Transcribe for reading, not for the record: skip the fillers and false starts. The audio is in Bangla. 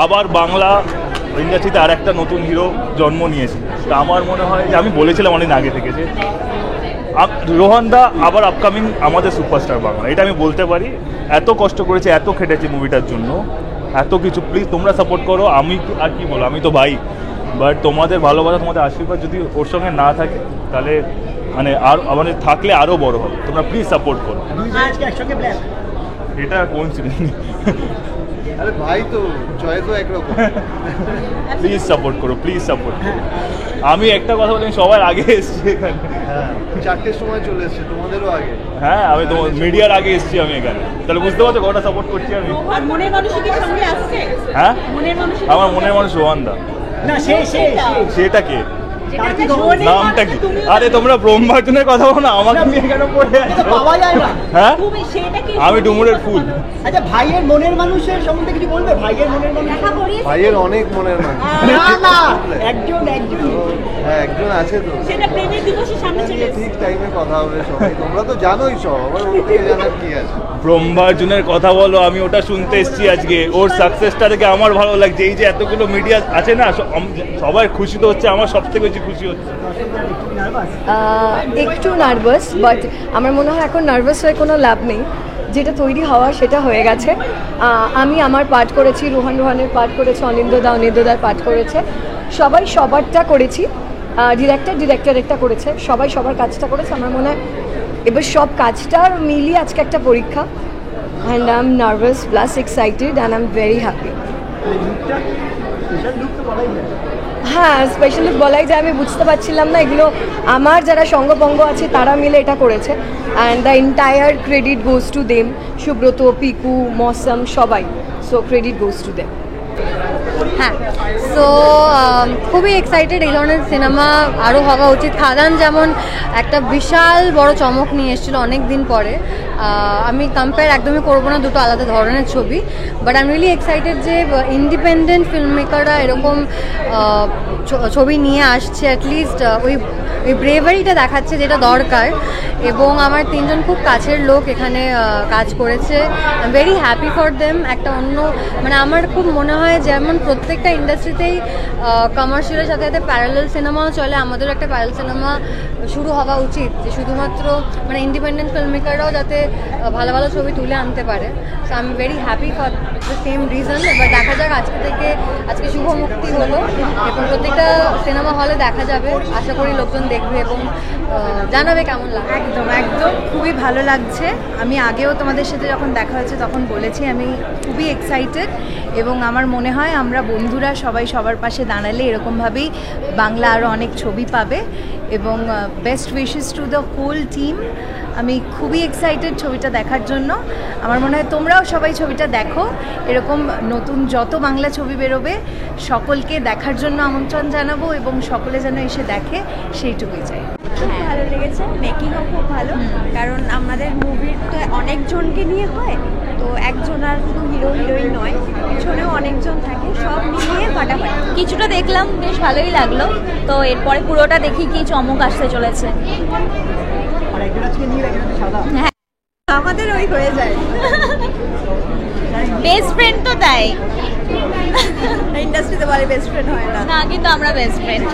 আবার বাংলা ইন্ডাস্ট্রিতে আর একটা নতুন হিরো জন্ম নিয়েছে। তা আমার মনে হয় যে আমি বলেছিলাম অনেক আগে থেকে যে রোহন দা আবার আপকামিং আমাদের সুপারস্টার বাংলা, এটা আমি বলতে পারি। এত কষ্ট করেছে, এত খেটেছে মুভিটার জন্য, এত কিছু। প্লিজ তোমরা সাপোর্ট করো। আমি আর কি বলো, আমি তো ভাই, বাট তোমাদের ভালোবাসা, তোমাদের আশীর্বাদ যদি ওর সঙ্গে না থাকে তাহলে মানে আর আমাদের থাকলে আরও বড় হবে। তোমরা প্লিজ সাপোর্ট করো। এটা কোইন্সিডেন্স। আরে ভাই তো চয়েস তো একরকম। প্লিজ সাপোর্ট করো, প্লিজ সাপোর্ট করো। আমি একটা কথা বলি, সবার আগে এসেছি এখানে। হ্যাঁ, 4টের সময় চলে এসছে, তোমাদেরও আগে। হ্যাঁ, আমি তো মিডিয়ার আগে এসেছি আমি এখানে। তাহলে বুঝতে পারছো কটা সাপোর্ট করছি আমি। হ্যাঁ, আমার মনের মানুষ রোহন দা। সেটা কে? নামটা কি? আরে তোমরা ব্রহ্মার্জনের কথা বলো না, আমাকে নিয়ে কেন পড়ে আছো? হ্যাঁ, আমি ডুমুরের ফুল। আচ্ছা, ভাইয়ের মনের মানুষের সম্বন্ধে কিছু বলবে? ভাইয়ের মনের মানুষ, ভাইয়ের অনেক মনের মানুষ। না একজন হ্যাঁ, একজন আছে তো। সেটা প্রেমের দিবসের সামনে চলে এসেছে। ঠিক টাইমে কথা হবে সবাই, তোমরা তো জানোই সব, আবার ওর থেকে জানার কি আছে। ব্রহ্মার্জুনের কথা বলো, আমি ওটা শুনতে এসেছি আজকে। ওর সাকসেসটা দেখে আমার ভালো লাগছে। এই যে এতগুলো মিডিয়া আছে না, সবাই খুশি তো হচ্ছে, আমার সব থেকে বেশি খুশি হচ্ছে। একটু নার্ভাস, বাট আমার মনে হয় এখন নার্ভাস হয়ে কোনো লাভ নেই। যেটা তৈরি হওয়ার সেটা হয়ে গেছে। আমি আমার পার্ট করেছি, রোহানের পার্ট করেছে, অনিন্দ্যদার পার্ট করেছে, সবাই সবারটা করেছি। ডিরেক্টর একটা করেছে, সবাই সবার কাজটা করেছে। আমার মনে হয় এবার সব কাজটা মিলিয়ে আজকে একটা পরীক্ষা। And I am nervous plus excited and I am very happy. হ্যাঁ, স্পেশালি বলাই যায়, আমি বুঝতে পারছিলাম না। এগুলো আমার যারা সঙ্গপঙ্গ আছে তারা মিলে এটা করেছে। And the entire credit goes to them. Subrata, Piku, Mousam, সবাই। So credit goes to them. হ্যাঁ, সো খুবই এক্সাইটেড। এই ধরনের সিনেমা আরও হওয়া উচিত। খাদান যেমন একটা বিশাল বড় চমক নিয়ে এসেছিলো অনেক দিন পরে। আমি কম্পেয়ার একদমই করবো না, দুটো আলাদা ধরনের ছবি। But I am really excited যে ইন্ডিপেন্ডেন্ট ফিল্ম মেকাররা এরকম ছবি নিয়ে আসছে। অ্যাটলিস্ট ওই ব্রেভারিটা দেখাচ্ছে যেটা দরকার। এবং আমার 3জন খুব কাছের লোক এখানে কাজ করেছে। I am very happy for them. একটা অন্য মানে আমার খুব মনে হয় যেমন প্রত্যেকটা ইন্ডাস্ট্রিতেই কমার্শিয়ালের সাথে সাথে প্যারালাল সিনেমাও চলে, আমাদেরও একটা প্যারালাল সিনেমা শুরু হওয়া উচিত, যে শুধুমাত্র মানে ইন্ডিপেন্ডেন্ট ফিল্ম মেকাররাও যাতে ভালো ভালো ছবি তুলে আনতে পারে। So I am very happy for the same reason. এবার দেখা যাক, আজকে শুভ মুক্তি হলো এবং প্রত্যেকটা সিনেমা হলে দেখা যাবে। আশা করি লোকজন দেখবে এবং জানাবে কেমন লাগে। একদম খুবই ভালো লাগছে। আমি আগেও তোমাদের সাথে যখন দেখা হয়েছে তখন বলেছি আমি খুবই এক্সাইটেড। এবং আমার মনে হয় আমরা বন্ধুরা সবাই সবার পাশে দাঁড়ালে এরকমভাবেই বাংলা আরও অনেক ছবি পাবে। এবং best wishes to the whole team. আমি খুবই এক্সাইটেড ছবিটা দেখার জন্য। আমার মনে হয় তোমরাও সবাই ছবিটা দেখো। এরকম নতুন যত বাংলা ছবি বেরোবে সকলকে দেখার জন্য আমন্ত্রণ জানাবো এবং সকলে যেন এসে দেখে, সেইটুকুই চাই। খুব ভালো লেগেছে, মেকিংও খুব ভালো। কারণ আমাদের মুভির তো অনেকজনকে নিয়ে হয়, তো একজন আর শুধু হিরো হিরোইন নয়, পিছনেও অনেকজন থাকে, সব মিলিয়ে ফাটাফাটি। কিছুটা দেখলাম, বেশ ভালোই লাগলো। তো এরপরে পুরোটা দেখি কি চমক আসতে চলেছে। হ্যাঁ, আমাদের ওই হয়ে যায়। বেস্ট ফ্রেন্ড তো তাই ইন্ডাস্ট্রিতে বলে বেস্ট ফ্রেন্ড হয় না, না, কিন্তু আমরা বেস্ট ফ্রেন্ড।